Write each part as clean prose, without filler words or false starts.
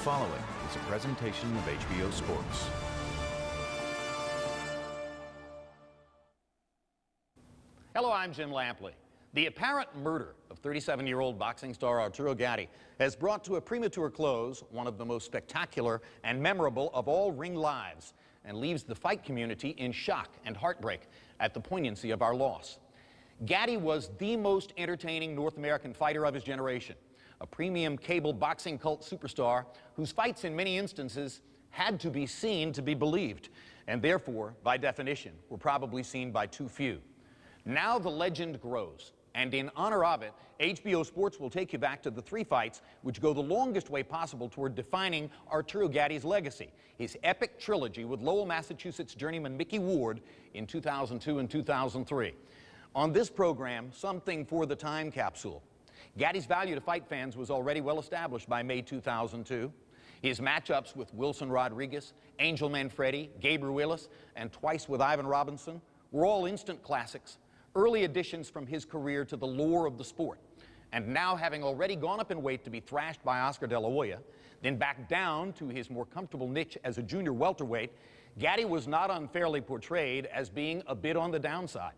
following is a presentation of HBO Sports. Hello, I'm Jim Lampley. The apparent murder of 37-year-old boxing star Arturo Gatti has brought to a premature close one of the most spectacular and memorable of all ring lives, and leaves the fight community in shock and heartbreak at the poignancy of our loss. Gatti was the most entertaining North American fighter of his generation, a premium cable boxing cult superstar whose fights in many instances had to be seen to be believed, and therefore, by definition, were probably seen by too few. Now the legend grows, and in honor of it, HBO Sports will take you back to the three fights which go the longest way possible toward defining Arturo Gatti's legacy, his epic trilogy with Lowell, Massachusetts journeyman Mickey Ward in 2002 and 2003. On this program, something for the time capsule. Gatti's value to fight fans was already well established by May 2002. His matchups with Wilson Rodriguez, Angel Manfredi, Gabe Ruelas, and twice with Ivan Robinson were all instant classics, early additions from his career to the lore of the sport. And now, having already gone up in weight to be thrashed by Oscar De La Hoya, then back down to his more comfortable niche as a junior welterweight, Gatti was not unfairly portrayed as being a bit on the downside.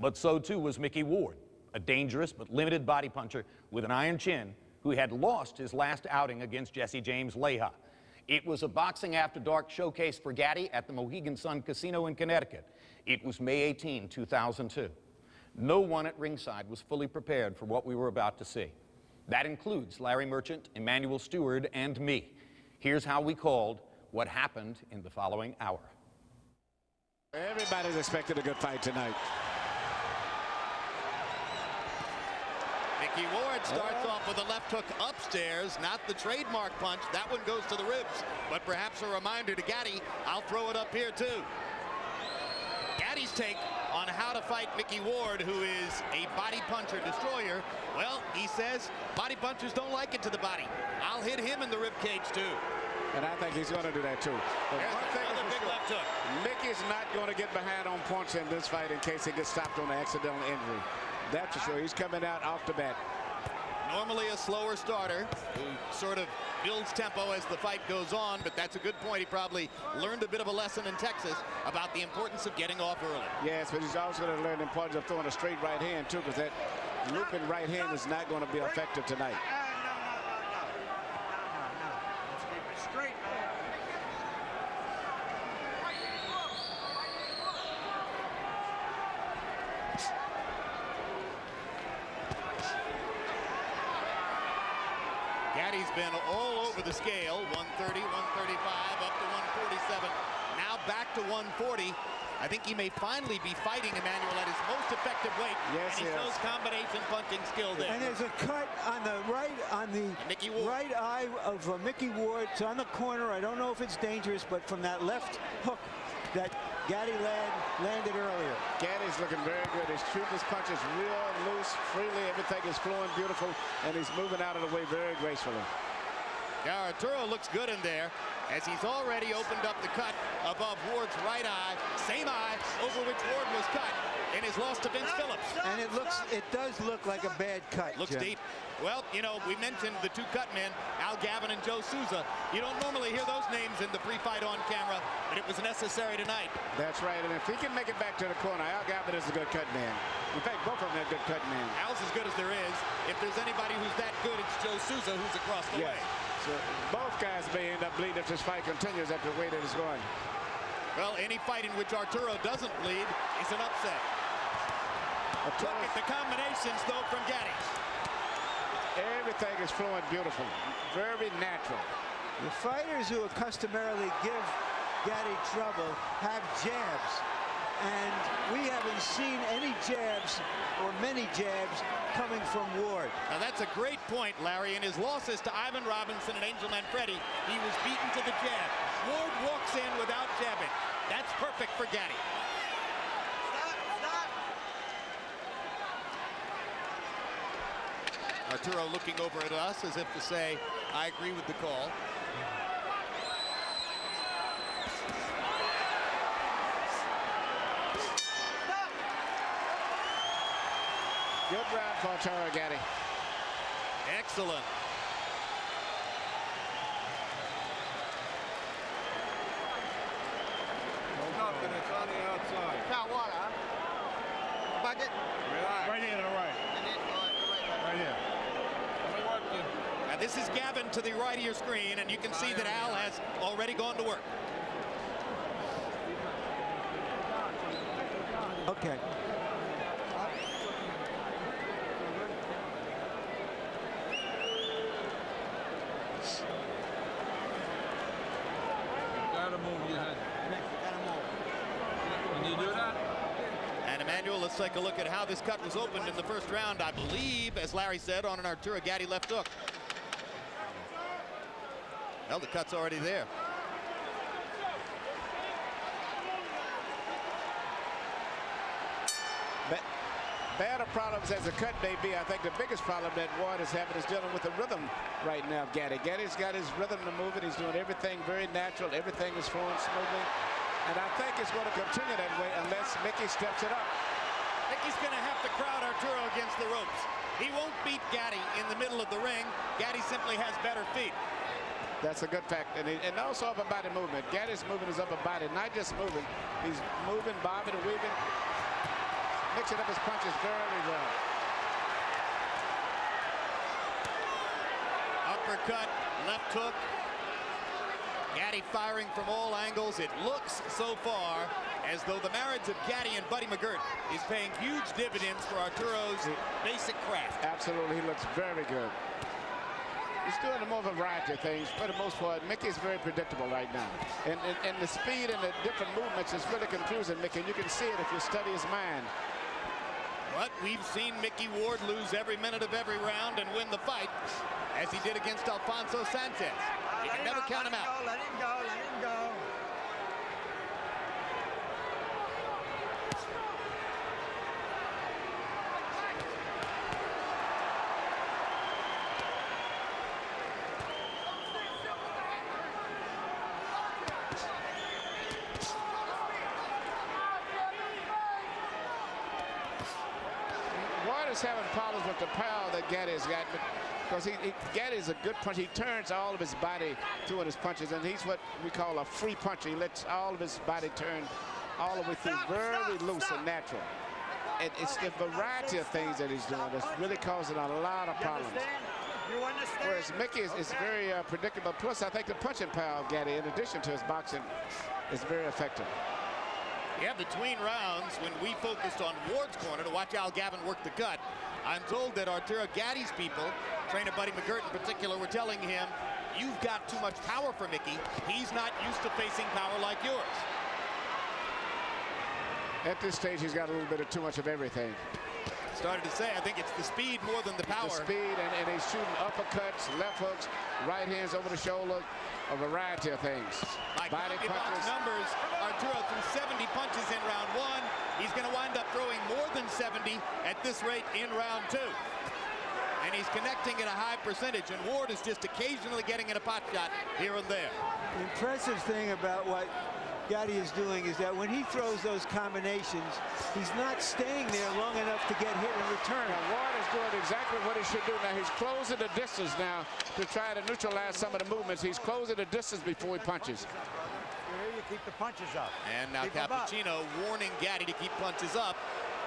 But so too was Mickey Ward, a dangerous but limited body puncher with an iron chin who had lost his last outing against Jesse James Leija. It was a boxing after dark showcase for Gatti at the Mohegan Sun Casino in Connecticut. It was May 18, 2002. No one at ringside was fully prepared for what we were about to see. That includes Larry Merchant, Emmanuel Stewart, and me. Here's how we called what happened in the following hour. Everybody's expected a good fight tonight. Mickey Ward starts off with a left hook upstairs, not the trademark punch. That one goes to the ribs, but perhaps a reminder to Gatti, I'll throw it up here too. Gatti's take on how to fight Mickey Ward, who is a body puncher destroyer. Well, he says body punchers don't like it to the body. I'll hit him in the rib cage too. And I think he's going to do that too. But there's another big left hook. Mickey's not going to get behind on points in this fight in case he gets stopped on an accidental injury. That's for sure. He's coming out off the bat. Normally a slower starter who sort of builds tempo as the fight goes on, but that's a good point. He probably learned a bit of a lesson in Texas about the importance of getting off early. Yes, but he's also going to learn the importance of throwing a straight right hand too, because that looping right hand is not going to be effective tonight. Let's keep it straight. Gatti's been all over the scale, 130, 135, up to 147, now back to 140. I think he may finally be fighting Emmanuel at his most effective weight. Yes, and he shows combination punching skill there. And there's a cut on the right, right eye of Mickey Ward. It's on the corner. I don't know if it's dangerous, but from that left hook that Gatti landed earlier. Gatti's looking very good. He's shooting his punches real loose, freely. Everything is flowing beautiful, and he's moving out of the way very gracefully. Yeah, Arturo looks good in there, as he's already opened up the cut above Ward's right eye, same eye over which Ward was cut in his loss to Vince Phillips. And it does look like a bad cut. Looks Jim. deep. Well, you know, we mentioned the two cut men, Al Gavin and Joe Souza. You don't normally hear those names in the pre-fight on camera, but it was necessary tonight. That's right, and if he can make it back to the corner, Al Gavin is a good cut man. In fact, both of them are good cut men. Al's as good as there is. If there's anybody who's that good, it's Joe Souza, who's across the way. So both guys may end up bleeding if this fight continues at the way that it's going. Well, any fight in which Arturo doesn't bleed is an upset. Look at the combinations, though, from Gatti. Everything is flowing beautiful, very natural. The fighters who customarily give Gatti trouble have jabs, and we haven't seen any jabs or many jabs coming from Ward. Now that's a great point, Larry. In his losses to Ivan Robinson and Angel Manfredi, he was beaten to the jab. Ward walks in without jabbing. That's perfect for Gatti. Arturo looking over at us as if to say, I agree with the call. Good round for Arturo Gatti. Excellent. Try water, huh? Bucket? Relax. Right here to the right. Right here. Now this is Gavin to the right of your screen, and you can see that Al has already gone to work. Okay. Gotta move your head. Can you do that? And Emmanuel, let's take a look at how this cut was opened in the first round. I believe, as Larry said, on an Arturo Gatti left hook. Well, the cut's already there. Bad of problems as the cut may be, I think the biggest problem that Ward is having is dealing with the rhythm right now of Gatti. Gatti's got his rhythm to move it. He's doing everything very natural. Everything is flowing smoothly. And I think it's going to continue that way unless Mickey steps it up. Mickey's going to have to crowd Arturo against the ropes. He won't beat Gatti in the middle of the ring. Gatti simply has better feet. That's a good fact. And also upper body movement. Gatti's moving his upper body, not just moving. He's moving, bobbing, and weaving. Mixing up his punches very well. Uppercut, left hook. Gatti firing from all angles. It looks so far as though the marriage of Gatti and Buddy McGirt is paying huge dividends for Arturo's basic craft. Absolutely, he looks very good. He's doing a more variety of things. For the most part, Mickey's very predictable right now. And the speed and the different movements is really confusing Mickey. And you can see it if you study his mind. But we've seen Mickey Ward lose every minute of every round and win the fight, as he did against Alfonso Sanchez. You can never count him out. Let him go, let him go. Ward is having problems with the power that Gatti's got, because Gatti's a good puncher. He turns all of his body through in his punches, and he's what we call a free puncher. He lets all of his body turn all the way through, very loose and natural. And it's the variety of things that he's doing that's really causing a lot of problems. You understand? Whereas Mickey is very predictable. Plus, I think the punching power of Gatti, in addition to his boxing, is very effective. Yeah, between rounds, when we focused on Ward's corner to watch Al Gavin work the cut, I'm told that Arturo Gatti's people, trainer Buddy McGirt in particular, were telling him, you've got too much power for Mickey. He's not used to facing power like yours. At this stage, he's got a little bit of too much of everything. Started to say, I think it's the speed more than the power. The speed, and he's shooting uppercuts, left hooks, right hands over the shoulder, a variety of things. By Body AGvsMW1 punches. numbers, Arturo threw 70 punches in round one. He's going to wind up throwing more than 70 at this rate in round two. And he's connecting at a high percentage, and Ward is just occasionally getting in a pot shot here and there. The impressive thing about what Gatti is doing is that when he throws those combinations, he's not staying there long enough to get hit in return. Now, Ward is doing exactly what he should do now. He's closing the distance now to try to neutralize some of the movements. He's closing the distance before he punches. Here you keep the punches up. And now Keep 'em up. Cappuccino warning Gatti to keep punches up.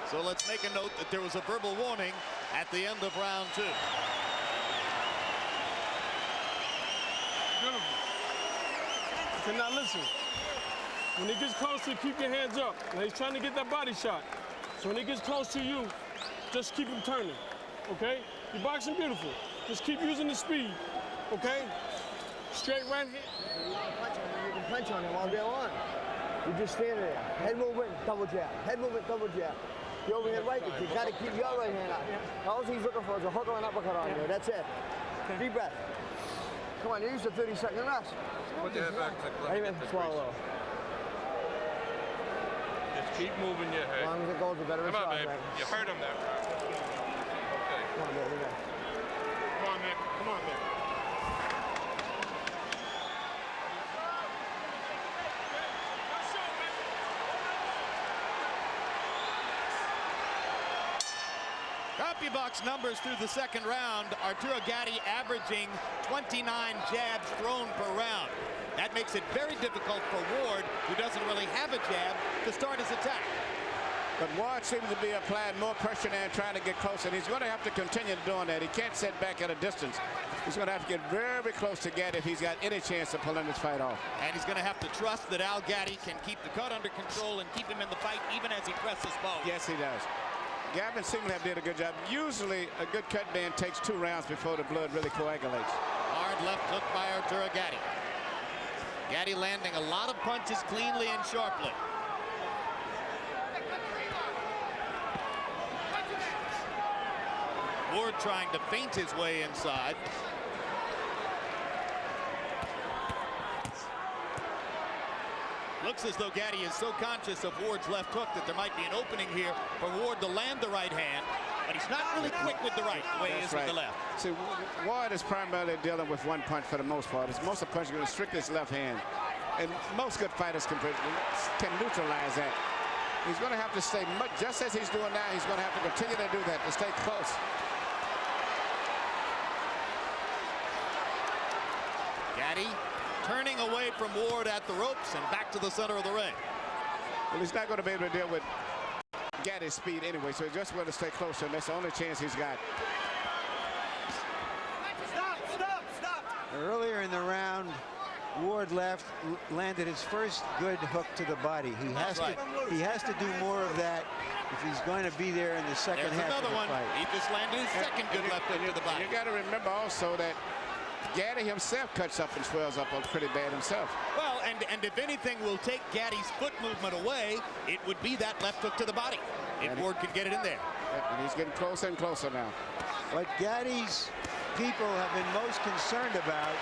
So let's make a note that there was a verbal warning at the end of round two. Beautiful. Okay, now listen. When he gets close to you, keep your hands up. Now he's trying to get that body shot. So when he gets close to you, just keep him turning, okay? You're boxing beautiful. Just keep using the speed, okay? Straight right hand. You can punch on him all day long. You just stand there. Head movement, double jab. Head movement, double jab. The overhead right, but you got to keep your right hand up. All he's looking for is a hook or an uppercut on you. That's it. Deep breath. Come on, use the 30-second rest. Put your head back. Not even swallow. Just keep moving your As head. long as it goes, the better Come it's on, shot, babe. man. You hurt him there. Okay. Come on, baby. Come on, man. Come on, man. CompuBox numbers through the second round. Arturo Gatti averaging 29 jabs thrown per round. That makes it very difficult for Ward, who doesn't really have a jab, to start his attack. But Ward seems to be applying more pressure now and trying to get close, and he's going to have to continue doing that. He can't sit back at a distance. He's going to have to get very close to Gaddy if he's got any chance of pulling this fight off. And he's going to have to trust that Al Gaddy can keep the cut under control and keep him in the fight even as he presses both. Yes, he does. Gavin seems to have did a good job. Usually, a good cut man takes 2 rounds before the blood really coagulates. Hard left hook by Arturo Gaddy. Gaddy landing a lot of punches cleanly and sharply. Ward trying to feint his way inside. Looks as though Gaddy is so conscious of Ward's left hook that there might be an opening here for Ward to land the right hand, but he's not really quick with the right the way he is with the left. See, Ward is primarily dealing with one punch for the most part. Most of the punches are going to restrict his left hand, and most good fighters can neutralize that. He's going to have to stay just as he's doing now. He's going to have to continue to do that, to stay close. Gaddy turning away from Ward at the ropes and back to the center of the ring. Well, he's not going to be able to deal with Gaddy's speed anyway, so he's just going to stay close, and that's the only chance he's got. Stop! Earlier in the round, Ward landed his first good hook to the body. He has to do more of that if he's going to be there in the second half of the fight. He just landed his second good left hook to the body. You got to remember also that Gaddy himself cuts up and swells up pretty bad himself. Well, and if anything will take Gaddy's foot movement away, it would be that left hook to the body, if Ward could get it in there. And he's getting closer and closer now. What Gaddy's people have been most concerned about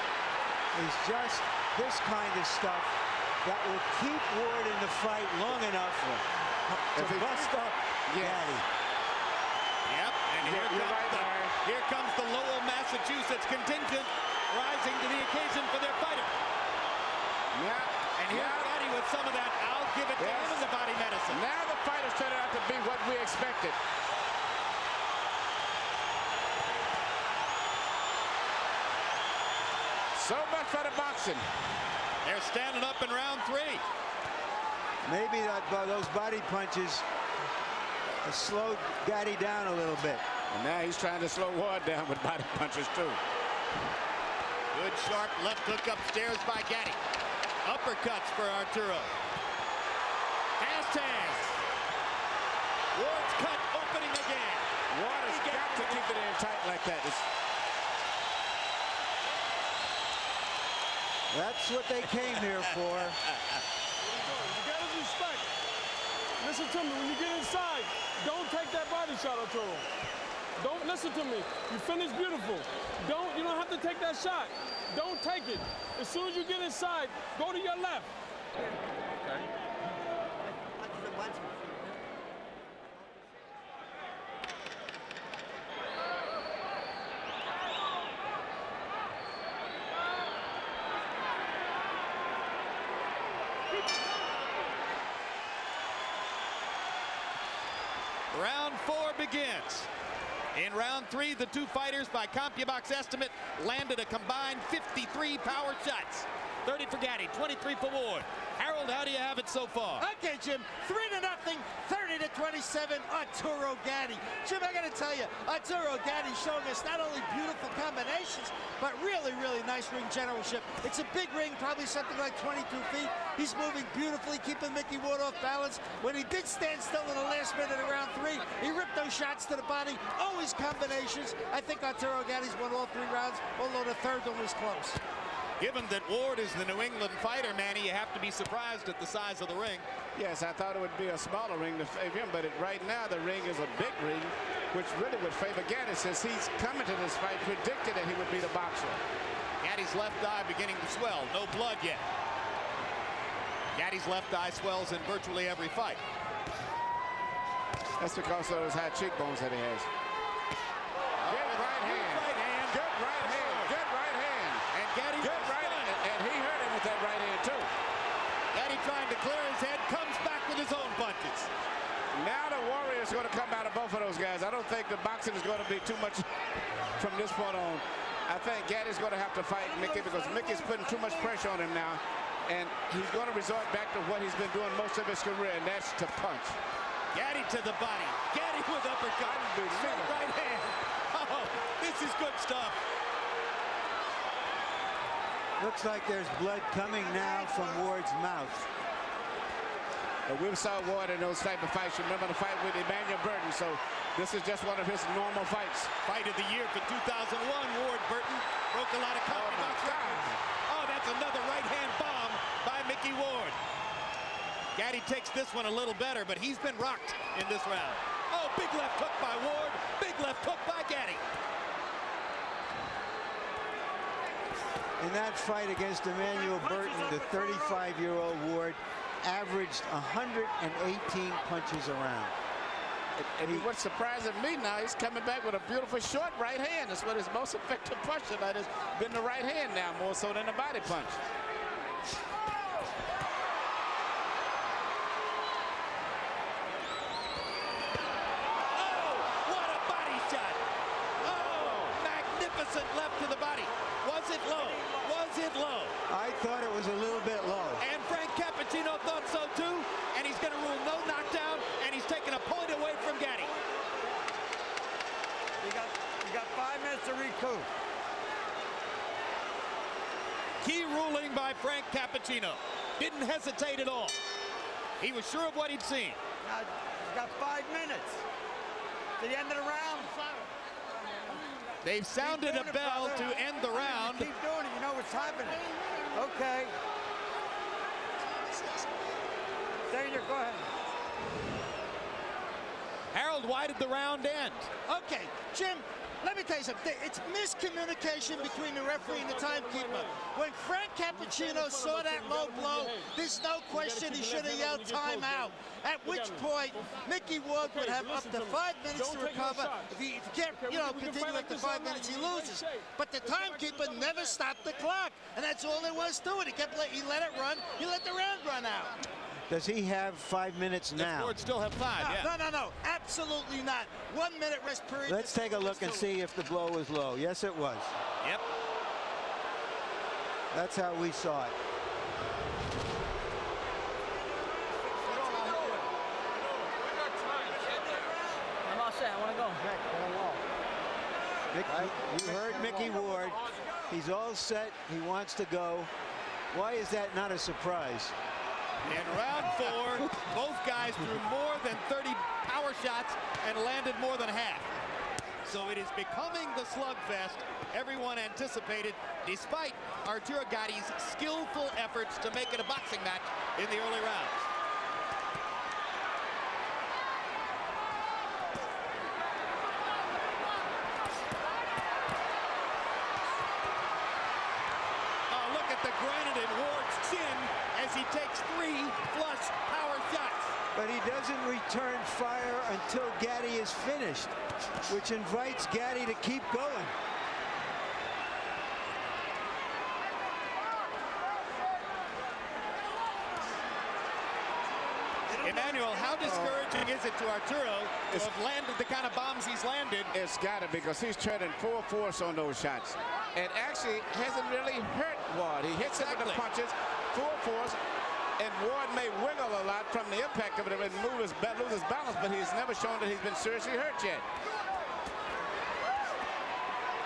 is just this kind of stuff that will keep Ward in the fight long enough to bust up Gaddy. Yep, and here comes the Lowell, Massachusetts contingent rising to the occasion for their fighter. And here's Gaddy with some of that I'll give it to him in the body medicine. Now the fight is turning out to be what we expected. So much for the boxing. They're standing up in round 3. Maybe those body punches slowed Gaddy down a little bit. And now he's trying to slow Ward down with body punches too. Good sharp left hook upstairs by Gaddy. Uppercuts for Arturo. Fast hands. Ward's cut opening again. Ward has got to keep it in tight like that. That's what they came here for. You got his respect. Listen to me, when you get inside, don't take that body shot, Arturo. Don't listen to me. You finish beautiful. You don't have to take that shot. Don't take it. As soon as you get inside, go to your left. Okay. Round 4 begins. In round 3, the two fighters, by CompuBox estimate, landed a combined 53 power shots. 30 for Gaddy, 23 for Ward. Harold, how do you have it so far? Okay, Jim, 3-0, 30-27, Arturo Gaddy. Jim, I got to tell you, Arturo Gaddy showing us not only beautiful combinations, but really nice ring generalship. It's a big ring, probably something like 22 feet. He's moving beautifully, keeping Mickey Ward off balance. When he did stand still in the last minute of round 3, he ripped those shots to the body, always combinations. I think Arturo Gaddy's won all 3 rounds, although the third one was close. Given that Ward is the New England fighter, Manny, you have to be surprised at the size of the ring. Yes, I thought it would be a smaller ring to favor him, but right now the ring is a big ring, which really would favor Gaddy, since he's coming to this fight predicted that he would be the boxer. Gaddy's left eye beginning to swell. No blood yet. Gaddy's left eye swells in virtually every fight. That's because of those high cheekbones that he has. Good right hand. Good right hand. Good right hand. And Gaddy good right hand. And he hurt him with that right hand too. Gaddy trying to clear his head, comes back with his own punches. Now the Warrior is going to come out of both of those guys. I don't think the boxing is going to be too much from this point on. I think Gaddy's going to have to fight Mickey because Mickey's putting too much pressure on him now. And he's going to resort back to what he's been doing most of his career, and that's to punch. Gaddy to the body. Gaddy with uppercut. Straight right hand. Oh, this is good stuff. Looks like there's blood coming now from Ward's mouth. We saw Ward in those type of fights. Remember the fight with Emmanuel Burton, so this is just one of his normal fights. Fight of the year for 2001, Ward Burton broke a lot of box records. Oh, that's another right-hand bomb by Mickey Ward. Gaddy takes this one a little better, but he's been rocked in this round. Oh, big left hook by Ward, big left hook by Gaddy. In that fight against Emmanuel Burton, the 35-year-old Ward averaged 118 punches around. And what's surprising me now, he's coming back with a beautiful short right hand. That's what his most effective punch tonight has been, the right hand now, more so than the body punch. Oh, what a body shot. Oh, magnificent left to the body. Was it low? Was it low? I thought it was a little bit low. And Frank Cappuccino thought so too, and he's going to rule no knockdown, and he's taking a point away from Gaddy. You got 5 minutes to recoup. Key ruling by Frank Cappuccino. Didn't hesitate at all. He was sure of what he'd seen. Now, you got 5 minutes to the end of the round. They've sounded a bell to end the round. Keep doing it. You know what's happening. Okay. Senior, go ahead. Harold, why did the round end? Okay, Jim, let me tell you something. It's miscommunication between the referee and the timekeeper. When Frank Cappuccino saw that low blow, there's no question he should have yelled timeout. At which point, Mickey Ward would have up to 5 minutes to recover. If he can't, continue after 5 minutes, he loses. But the timekeeper never stopped the clock, and that's all there was to it. He let it run. He let the round run out. Does he have 5 minutes now? Ward still have 5, yeah. No, absolutely not. 1 minute rest period. Let's take a look and see if the blow was low. Yes, it was. Yep. That's how we saw it. I'm all set. I want to go. You heard Mickey Ward. He's all set. He wants to go. Why is that not a surprise? In round 4, both guys threw more than 30 power shots and landed more than half. So it is becoming the slugfest everyone anticipated, despite Arturo Gatti's skillful efforts to make it a boxing match in the early rounds. Oh, look at the granite in Ward's chin as he takes 3 flush power shots. But he doesn't return fire until Gatti is finished, which invites Gatti to keep going. Emmanuel, how discouraging is it to Arturo to have landed the kind of bombs he's landed? It's got it, because he's turning full force on those shots. And actually hasn't really hurt Ward. He hits him with the punches, full force, and Ward may wiggle a lot from the impact of it and lose his balance, but he's never shown that he's been seriously hurt yet.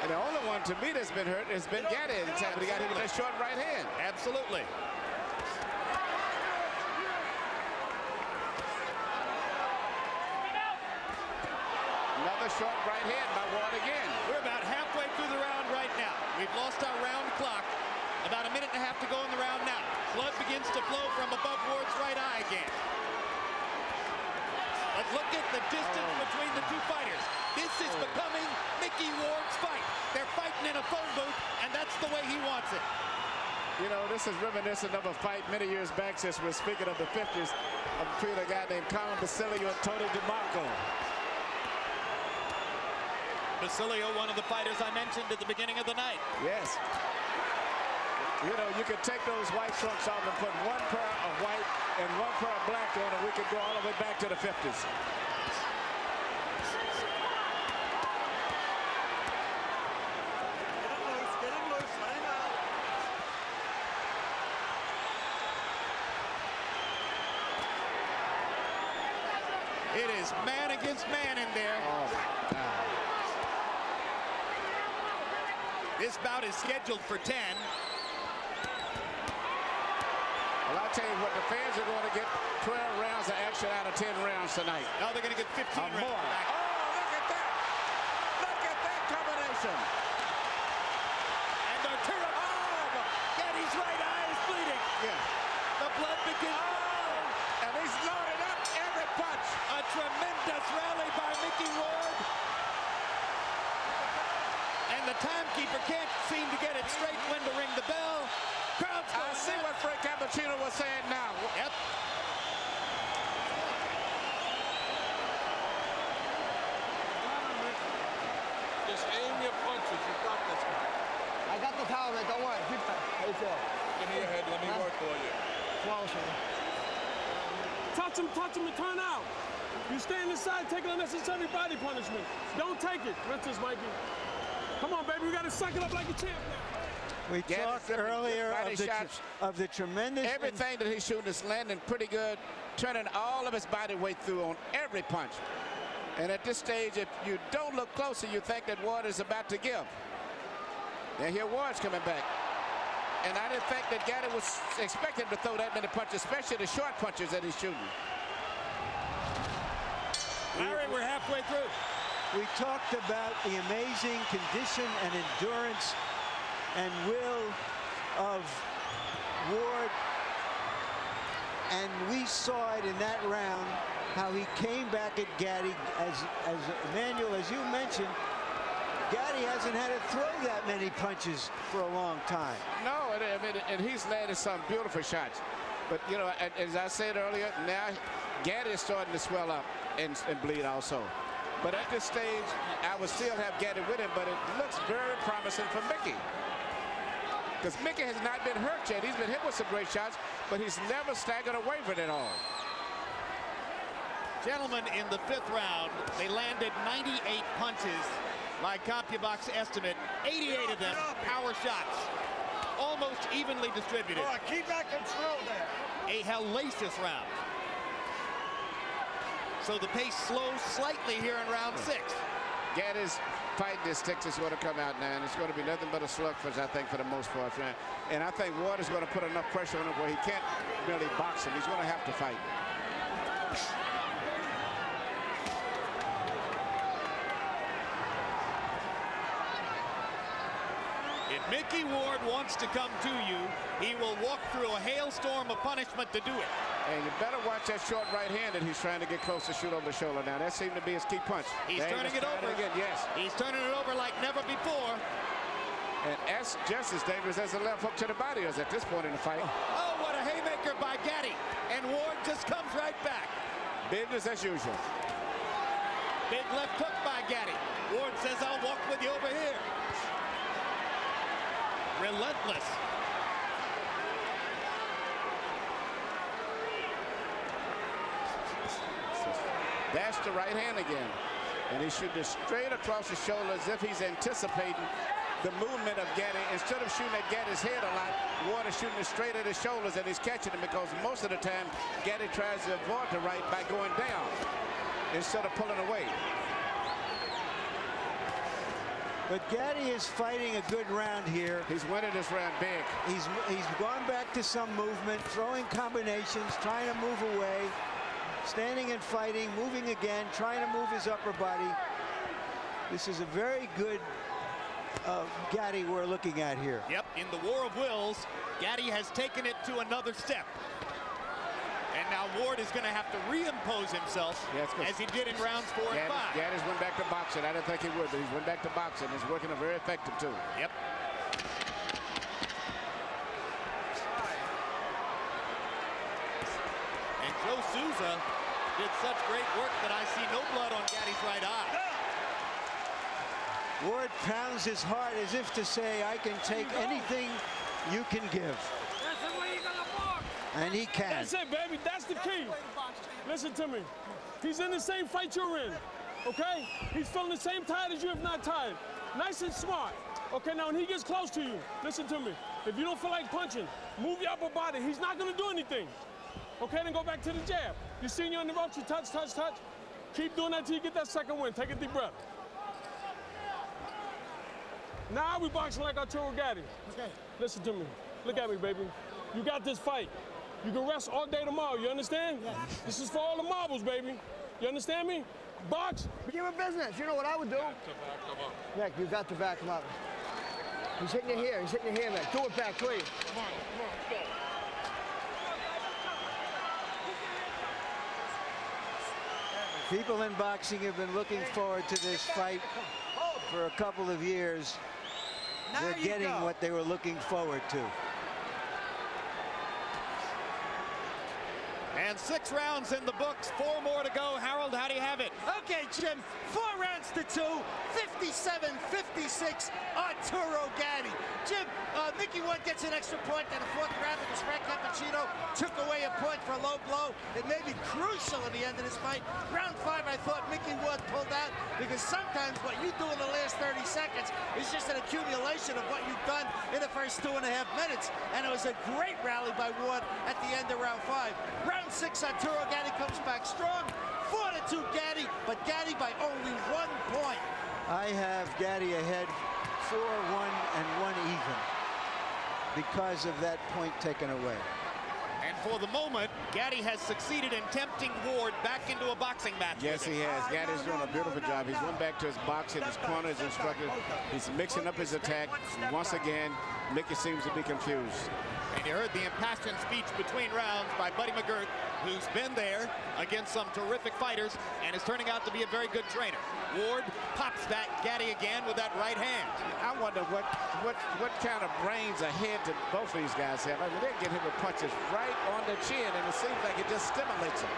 And the only one to me that's been hurt has been Gatti. He got hit with that short right hand. Absolutely. Another short right hand by Ward again. We're about halfway through the round right now. We've lost our round clock. About a minute and a half to go in the round now. Blood begins to flow from above Ward's right eye again. But look at the distance between the two fighters. This is becoming Mickey Ward's fight. They're fighting in a phone booth, and that's the way he wants it. You know, this is reminiscent of a fight many years back, since we're speaking of the 50s, between a guy named Carmen Basilio and Tony DeMarco. Basilio, one of the fighters I mentioned at the beginning of the night. Yes. You know, you could take those white trunks off and put one pair of white and one pair of black on, and we could go all the way back to the 50s. It is man against man in there. Oh, my God. This bout is scheduled for 10. Well, I'll tell you what, the fans are going to get 12 rounds of action out of 10 rounds tonight. Now they're going to get 15 rounds more. back. Oh, look at that. Look at that combination. And Arturo, Getty's right eye is bleeding. Yeah. The blood begins to flow. And he's loaded up every punch. A tremendous rally by Mickey Ward. And the timekeeper can't seem to get it straight when to ring the bell. Crowd's going I see what Frank Cappuccino was saying now. Yep. Just aim your punches. You got this, man. I got the towel, man. Don't worry. Keep that. How you feel? Give me your head. Let me work for you. Flawless, man. Touch him, and turn out. You stay in the side, take unnecessary body punishment. Don't take it. Princess Mikey. Come on, baby. We got to suck it up like a champ now. We talked earlier of the tremendous... Everything that he's shooting is landing pretty good, turning all of his body weight through on every punch. And at this stage, if you don't look closer, you think that Ward is about to give. And here Ward's coming back. And I didn't think that Gatti was expecting to throw that many punches, especially the short punches that he's shooting. Larry, we're halfway through. We talked about the amazing condition and endurance and will of Ward, and we saw it in that round how he came back at Gatti. As Emmanuel, as you mentioned, Gatti hasn't had to throw that many punches for a long time. No, and he's landed some beautiful shots. But, you know, as I said earlier, now Gatti is starting to swell up and bleed also. But at this stage, I would still have Gatti with him, but it looks very promising for Mickey. Because Mickey has not been hurt yet. He's been hit with some great shots, but he's never staggered away from it all. Gentlemen, in the 5th round, they landed 98 punches. My CompuBox estimate, 88 of them power shots. Almost evenly distributed. Oh, keep that control there. A hellacious round. So the pace slows slightly here in round 6. Gatti's fighting his sticks is going to come out now, and it's going to be nothing but a slugfest, I think, for the most part. And I think Ward is going to put enough pressure on him where he can't really box him. He's going to have to fight. If Mickey Ward wants to come to you, he will walk through a hailstorm of punishment to do it. And you better watch that short right hand that he's trying to get close to shoot over the shoulder. Now, that seemed to be his key punch. He's turning it over. Again, yes. He's turning it over like never before. And that's just as dangerous as the left hook to the body is at this point in the fight. Oh, what a haymaker by Gatti. And Ward just comes right back. Business as usual. Big left hook by Gatti. Ward says, I'll walk with you over here. Relentless. That's the right hand again. And he's shooting straight across the shoulder as if he's anticipating the movement of Gatti. Instead of shooting at Gatti's head a lot, Ward is shooting straight at his shoulders, and he's catching him because most of the time Gatti tries to avoid the right by going down instead of pulling away. But Gatti is fighting a good round here. He's winning this round big. He's gone back to some movement, throwing combinations, trying to move away, standing and fighting, moving again, trying to move his upper body. This is a very good Gatti we're looking at here. Yep, in the war of wills, Gatti has taken it to another step. And now Ward is going to have to reimpose himself as he did in rounds 4 and 5. Gatti's went back to boxing. I didn't think he would, but he's went back to boxing. He's working very effective, too. Yep. And Joe Souza did such great work that I see no blood on Gatti's right eye. Ward pounds his heart as if to say, I can take anything you can give. That's the way you're gonna box. And he can. That's it, baby. That's the key. Listen to me. He's in the same fight you're in, okay? He's feeling the same tired as you, if not tired. Nice and smart. Okay, now when he gets close to you, listen to me. If you don't feel like punching, move your upper body. He's not gonna do anything. Okay, then go back to the jab. You seen you on the ropes, you touch, touch, touch. Keep doing that till you get that second win. Take a deep breath. Now we boxing like Arturo Gatti. Okay. Listen to me. Look at me, baby. You got this fight. You can rest all day tomorrow. You understand? Yeah. This is for all the marbles, baby. You understand me? Box. Give him business. You know what I would do? Nick, you got to back him up. He's hitting you here. He's hitting you here, Nick. Do it back, please. Come on, go. People in boxing have been looking forward to this fight for a couple of years. They're getting what they were looking forward to. And 6 rounds in the books, 4 more to go. Harold, how do you have it? Okay, Jim, 4 rounds to 2, 57-56, Arturo Gatti. Jim, Mickey Ward gets an extra point in the 4th round because Frank Cappuccino took away a point for a low blow. It may be crucial at the end of this fight. Round 5, I thought Mickey Ward pulled out because sometimes what you do in the last 30 seconds is just an accumulation of what you've done in the first 2.5 minutes. And it was a great rally by Ward at the end of round 5. Round 6, Arturo Gatti comes back strong. 4-2 Gatti, but Gatti by only 1 point. I have Gatti ahead 4-1 and 1 even because of that point taken away. And for the moment, Gatti has succeeded in tempting Ward back into a boxing match. Yes, he has. Gatti's doing a beautiful job. He's went back to his boxing, his corner, his instructor. He's mixing up his attack. Once again, Mickey seems to be confused. And you heard the impassioned speech between rounds by Buddy McGirt, who's been there against some terrific fighters and is turning out to be a very good trainer. Ward pops that Gatti again with that right hand. I wonder what kind of brains ahead to both of these guys have. I mean, they get him with punches right on the chin, and it seems like it just stimulates him.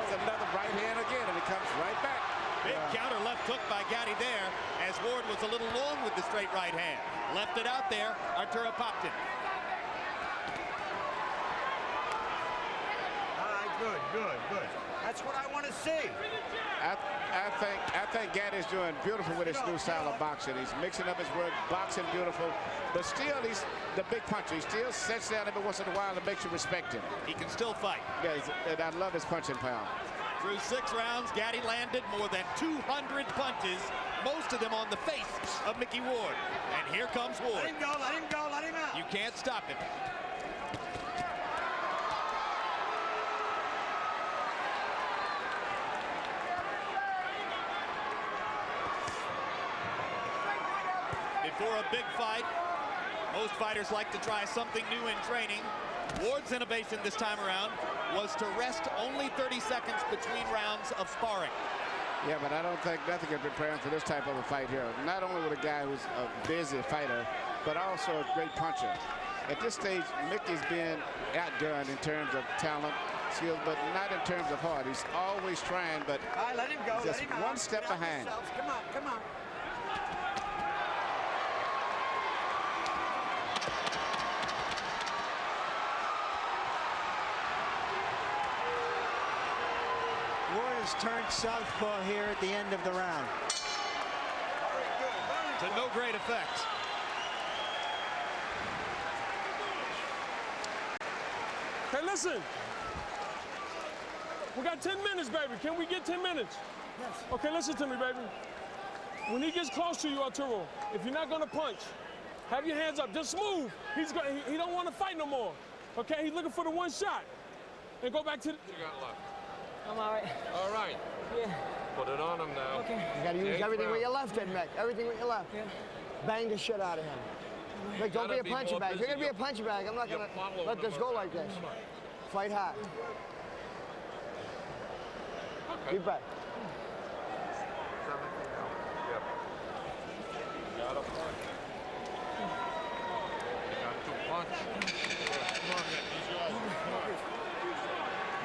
It's another right hand again, and it comes right back. Big counter left hook by Gatti there, as Ward was a little long with the straight right hand. Left it out there. Arturo popped it. All right, good. That's what I want to see. I think Gatti's doing beautiful with his new style of boxing. He's mixing up his work, boxing beautiful, but still he's the big puncher. He still sets down every once in a while and makes you respect him. He can still fight. Yeah, and I love his punching power. Through 6 rounds, Gatti landed more than 200 punches, most of them on the face of Mickey Ward. And here comes Ward. Let him go, let him out. You can't stop him. Before a big fight, most fighters like to try something new in training. Ward's innovation this time around was to rest only 30 seconds between rounds of sparring. Yeah, but I don't think nothing can prepare him for this type of a fight here. Not only with a guy who's a busy fighter, but also a great puncher. At this stage, Mickey's been outdone in terms of talent, skills, but not in terms of heart. He's always trying, but All right, let him go. just let him one out. step Get out behind. yourselves. Come on. Ward has turned southpaw here at the end of the round. To no great effect. Hey, listen. We got 10 minutes, baby. Can we get 10 minutes? Yes. Okay, listen to me, baby. When he gets close to you, Arturo, if you're not gonna punch, have your hands up. Just move. He don't want to fight no more. Okay, he's looking for the one shot. And go back to the... You got left. I'm all right. All right. Yeah. Put it on him now. Okay. You got to use Eighth everything round. with your left, then, Mick. Everything with your left. Yeah. Bang the shit out of him. Mick, don't be a punching bag. If you're going to be a punching bag, I'm not going to let this go like this. Fight hard. Okay. Keep back. 17 now. Yep. Got a punch. Got to punch. Come on, Nick. He's yours. Come on.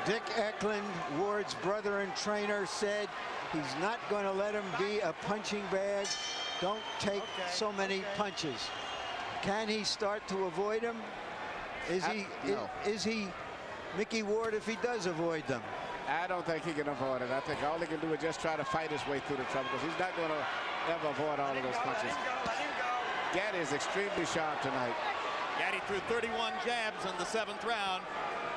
Dick Eklund, Ward's brother and trainer, said he's not going to let him be a punching bag. Don't take so many punches. Can he start to avoid them? Is he Mickey Ward if he does avoid them? I don't think he can avoid it. I think all he can do is just try to fight his way through the trouble, because he's not going to ever avoid all of those punches. Let him go. Gatti is extremely sharp tonight. Gatti threw 31 jabs in the 7th round.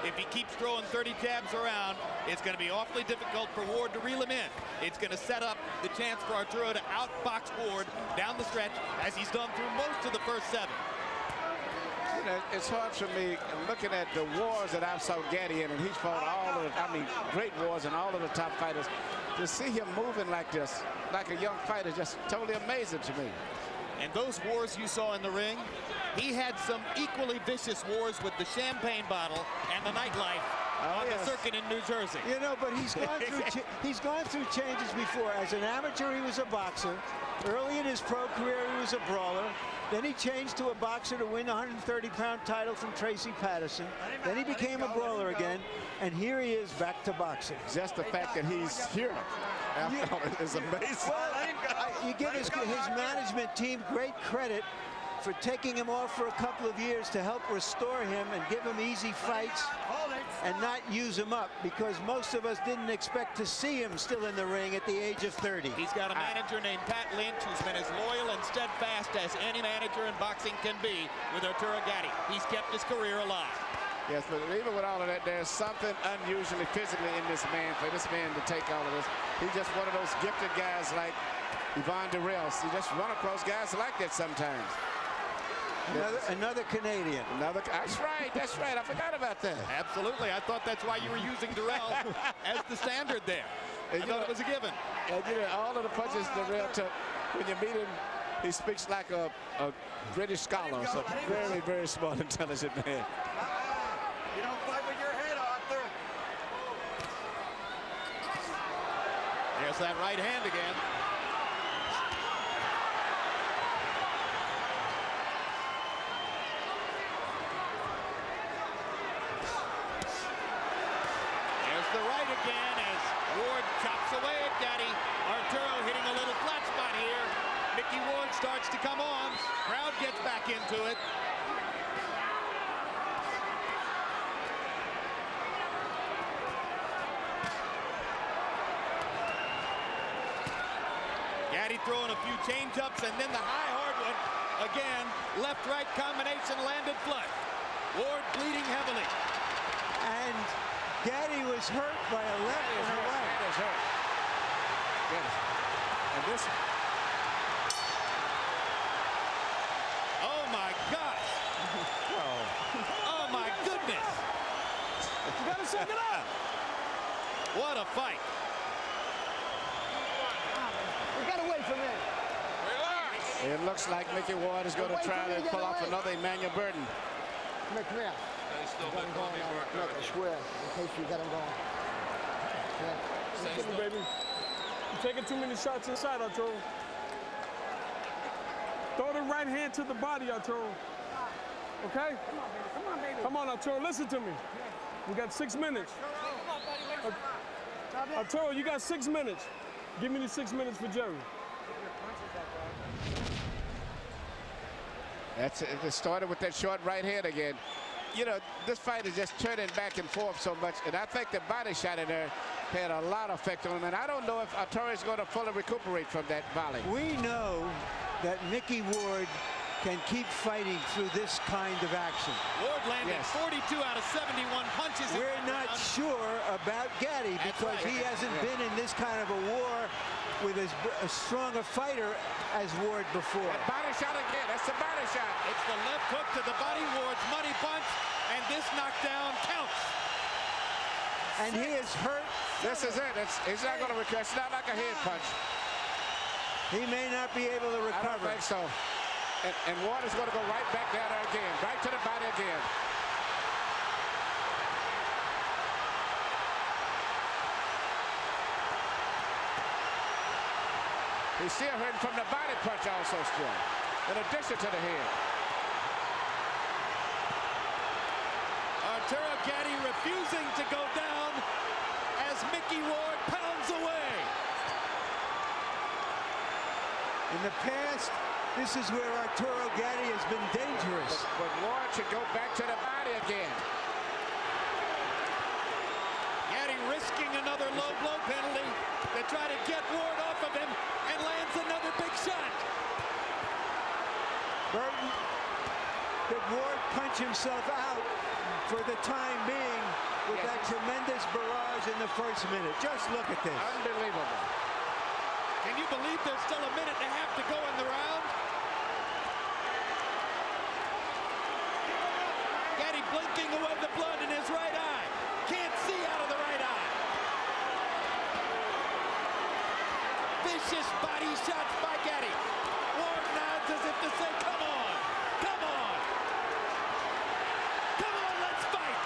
if he keeps throwing 30 jabs around, it's going to be awfully difficult for Ward to reel him in. It's going to set up the chance for Arturo to outbox Ward down the stretch, as he's done through most of the first 7. You know, it's hard for me looking at the wars that I saw Gaddy in, and he's fought all of the, I mean, great wars and all of the top fighters. To see him moving like this, like a young fighter, just totally amazing to me. And those wars you saw in the ring, he had some equally vicious wars with the champagne bottle and the nightlife on the circuit in New Jersey. You know, but he's gone through changes before. As an amateur, he was a boxer. Early in his pro career, he was a brawler. Then he changed to a boxer to win the 130-pound title from Tracy Patterson. Then he became a brawler again, and here he is back to boxing. Just the fact that he's here is amazing. Well, you give his management team great credit for taking him off for a couple of years to help restore him and give him easy fights and not use him up, because most of us didn't expect to see him still in the ring at the age of 30. He's got a manager named Pat Lynch who's been as loyal and steadfast as any manager in boxing can be with Arturo Gatti. He's kept his career alive. Yes, but even with all of that, there's something unusually physically in this man, for this man to take all of this. He's just one of those gifted guys like Yvonne Durrell. You just run across guys like that sometimes. Another Canadian. That's right. That's right. I forgot about that. Absolutely. I thought that's why you were using Durrell as the standard there. I thought it was a given. And you know, all of the punches Durrell took, when you meet him, he speaks like a British scholar. So very, very smart, intelligent man. You don't fight with your head, Arthur. There's that right hand again. The right again as Ward chops away at Gatti. Arturo hitting a little flat spot here. Mickey Ward starts to come on. Crowd gets back into it. Gatti throwing a few change-ups, and then the high hard one. Again, left-right combination landed flush. Ward bleeding heavily. And Gatti was hurt by a left and a right. That is hurt. And this. Oh my gosh. Oh my goodness. You gotta shake it up. What a fight. We gotta wait for that. Relax. It looks like Mickey Ward is going to try to pull off another Emmanuel Burton. Come here. Stay still, Got him going on. Look, a square. In case you got him going. Stay still. Baby. You're taking too many shots inside, Arturo. Throw the right hand to the body, Arturo. Okay? Come on, baby. Come on, Arturo, listen to me. We got 6 minutes. Arturo, you got 6 minutes. Give me the 6 minutes for Jerry. That's it. It started with that short right hand again. You know, this fight is just turning back and forth so much, and I think the body shot in there had a lot of effect on him, and I don't know if Arturo is going to fully recuperate from that volley. We know that Mickey Ward can keep fighting through this kind of action. Ward landed 42 out of 71 punches. We're not sure about Gatti because he hasn't been in this kind of a war with as strong a fighter as Ward before. That body shot again. That's the body shot. It's the left hook to the body. Ward's money punch, and this knockdown counts. And he is hurt. This is it. He's not going to recover. It's not like a head punch. He may not be able to recover. I don't think so. And Ward is going to go right back down there again. Right to the body again. He's still hurting from the body punch also still, in addition to the head. Arturo Gatti refusing to go down as Mickey Ward pounds away. In the past, this is where Arturo Gatti has been dangerous. But Ward should go back to the body again. Gatti risking another low blow penalty to try to get Ward off of him, and lands another big shot. Burton, did Ward punch himself out for the time being? with that tremendous barrage in the first minute. Just look at this. Unbelievable. Can you believe there's still a minute and a half to go in the round? Gaddy blinking away the blood in his right eye. Can't see out of the right eye. Vicious body shots by Gaddy. Ward nods as if to say, come on, come on. Come on, let's fight.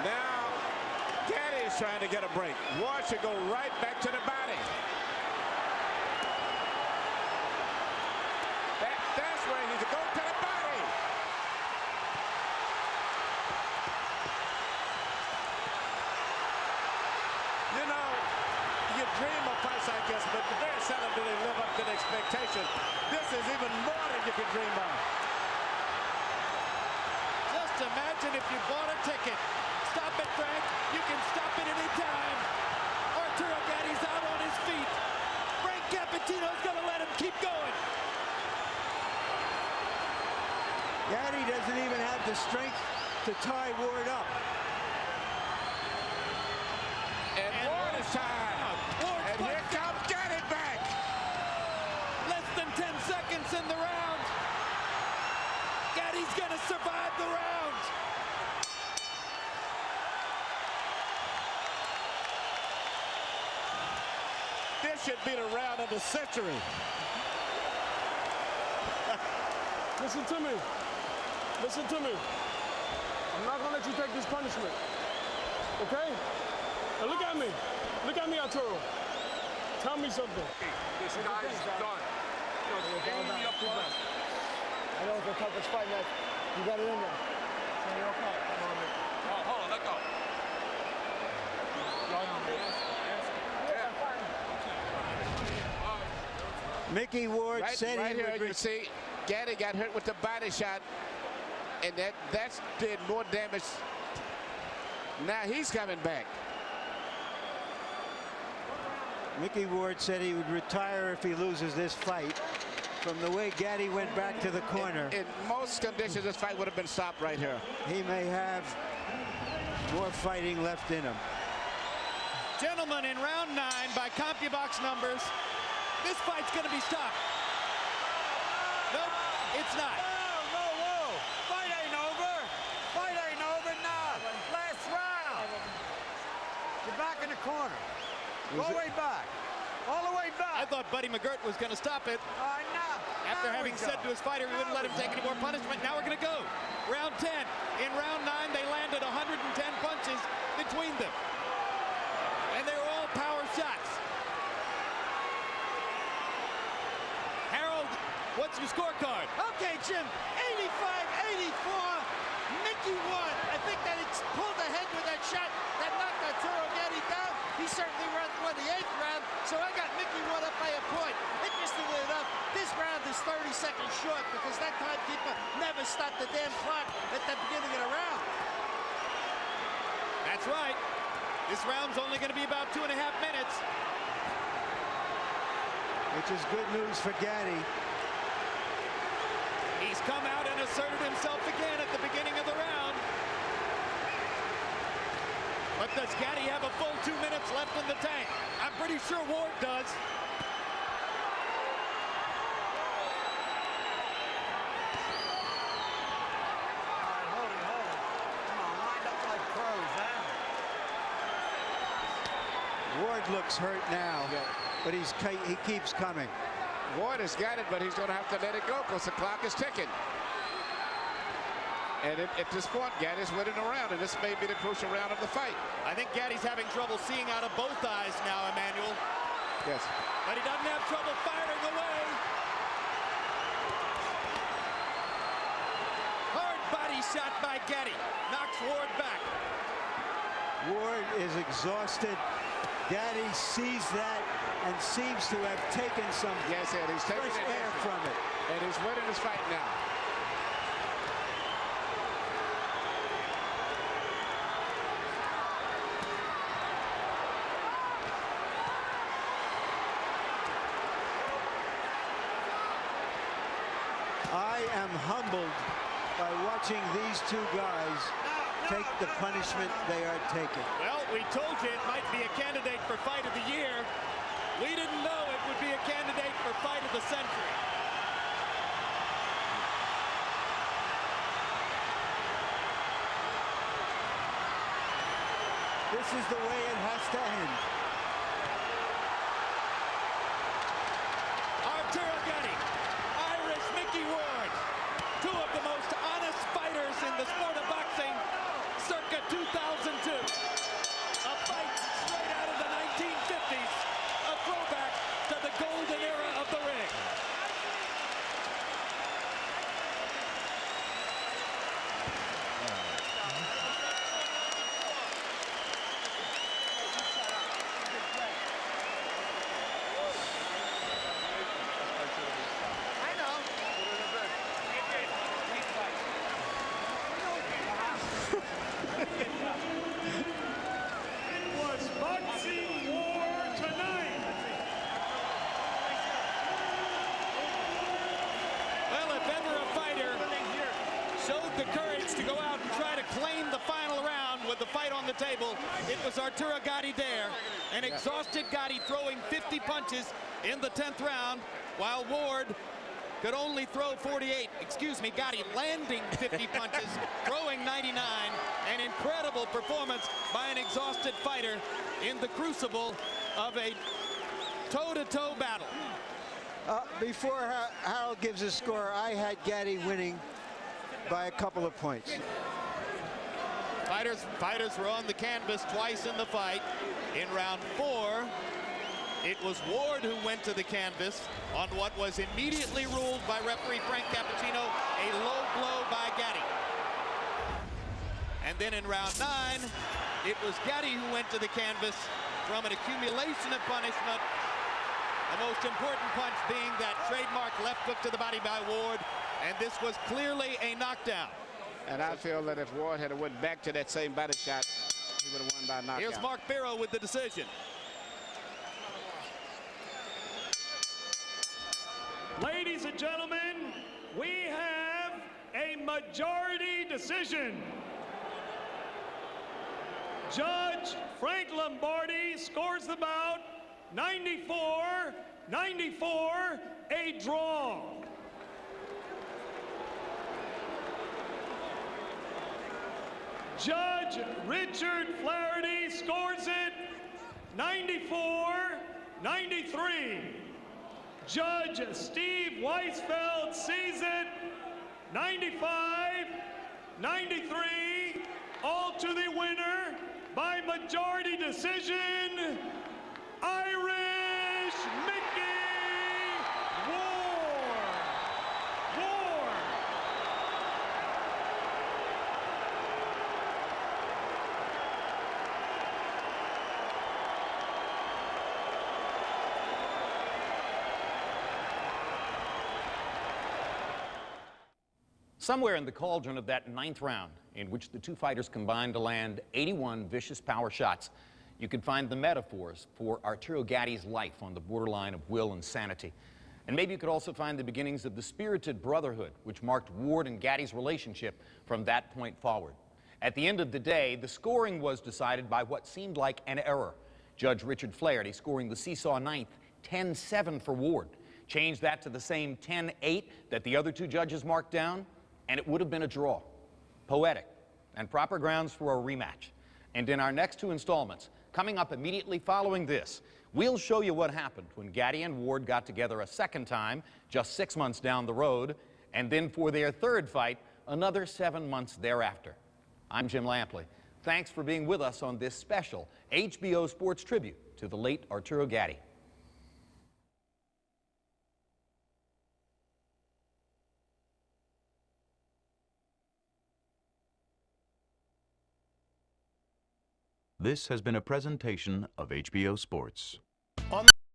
Now, Gaddy is trying to get a break. Ward should go right back to the body. That's where he's to go to the body. You know, you dream of fights like this, but very seldom do they live up to the expectation. This is even more than you could dream of. Just imagine if you bought a ticket. Stop it, Frank. You can stop it any time. Arturo Gaddy's out on his feet. Frank Cappuccino's going to let him keep going. Gaddy doesn't even have the strength to tie Ward up. And Ward is tied. And here comes Gaddy back. Less than 10 seconds in the round. Gaddy's going to survive the round. This should be the round of the century. Listen to me. Listen to me. I'm not going to let you take this punishment. Okay? Now look at me. Look at me, Arturo. Tell me something. This guy's done. Aim me up the back. I know it's the toughest fight, man. You got it in there. Hold on, let go. Mickey Ward said right he here, would you see, Gaddy got hurt with the body shot, and that did more damage. Now he's coming back. Mickey Ward said he would retire if he loses this fight. From the way Gaddy went back to the corner, In most conditions, this fight would have been stopped right here. he may have more fighting left in him. Gentlemen, in round 9, by CompuBox numbers, this fight's going to be stopped. Nope, it's not. Whoa. Fight ain't over. Fight ain't over now. Last round. You're back in the corner. Go way back. All the way back. I thought Buddy McGirt was going to stop it. After having said to his fighter he wouldn't let him take any more punishment, now we're going to go. Round 10. In round 9, they landed 110 punches between them. And they were all power shots. Harold, what's your scorecard? Okay, Jim, 85-84. Mickey won. I think that he pulled ahead with that shot that knocked Arturo Gaddy down. He certainly won the 8th round, so I got Mickey won up by a point. Interestingly enough, this round is 30 seconds short because that timekeeper never stopped the damn clock at the beginning of the round. That's right. This round's only going to be about 2.5 minutes. Which is good news for Gaddy. He's come out and asserted himself again at the beginning of the round. But does Gaddy have a full 2 minutes left in the tank? I'm pretty sure Ward does. Hold it. Come on, wind up like pros, huh? Ward looks hurt now, but he keeps coming. Ward has got it, but he's going to have to let it go because the clock is ticking. And at this point, Gaddy's winning the round, and this may be the crucial round of the fight. I think Gaddy's having trouble seeing out of both eyes now, Emmanuel. Yes. But he doesn't have trouble firing away. Hard body shot by Gaddy. Knocks Ward back. Ward is exhausted. Gaddy sees that and seems to have taken some Yes, and he's taking fresh air from it. And he's winning this fight now. I am humbled by watching these two guys take the punishment they are taking. Well, we told you it might be a candidate for Fight of the Year. We didn't know it would be a candidate for Fight of the Century. This is the way it has to end. Arturo Gatti, Irish Mickey Ward, two of the most honest fighters in the sport of boxing, circa 2002. A fight straight out of the 1950s, a throwback to the golden era of the ring. Was boxing war tonight. Well, if ever a fighter showed the courage to go out and try to claim the final round with the fight on the table, it was Arturo Gatti there. An exhausted Gatti throwing 50 punches in the 10th round, while Ward could only throw 48. Excuse me, Gatti landing 50 punches, throwing 99. An incredible performance by an exhausted fighter in the crucible of a toe-to-toe battle. Before Harold gives a score, I had Gatti winning by a couple of points. Fighters were on the canvas twice in the fight. In round 4, it was Ward who went to the canvas on what was immediately ruled by referee Frank Cappuccino a low blow by Gatti. And then in round 9, it was Gatti who went to the canvas from an accumulation of punishment. The most important punch being that trademark left hook to the body by Ward, and this was clearly a knockdown. And I feel that if Ward had went back to that same body shot, he would have won by knockout. Here's Mark Barrow with the decision. Ladies and gentlemen, we have a majority decision. Judge Frank Lombardi scores the bout 94-94, a draw. Judge Richard Flaherty scores it 94-93. Judge Steve Weisfeld sees it 95-93. All to the winner by majority decision, Irish Mickey Ward. Somewhere in the cauldron of that 9th round, in which the two fighters combined to land 81 vicious power shots, you can find the metaphors for Arturo Gatti's life on the borderline of will and sanity. And maybe you could also find the beginnings of the spirited brotherhood which marked Ward and Gatti's relationship from that point forward. At the end of the day, the scoring was decided by what seemed like an error. Judge Richard Flaherty scoring the seesaw 9th, 10-7 for Ward. Change that to the same 10-8 that the other two judges marked down, and it would have been a draw. Poetic, and proper grounds for a rematch. And in our next 2 installments, coming up immediately following this, we'll show you what happened when Gatti and Ward got together a second time, just 6 months down the road, and then for their 3rd fight, another 7 months thereafter. I'm Jim Lampley. Thanks for being with us on this special HBO Sports tribute to the late Arturo Gatti. This has been a presentation of HBO Sports.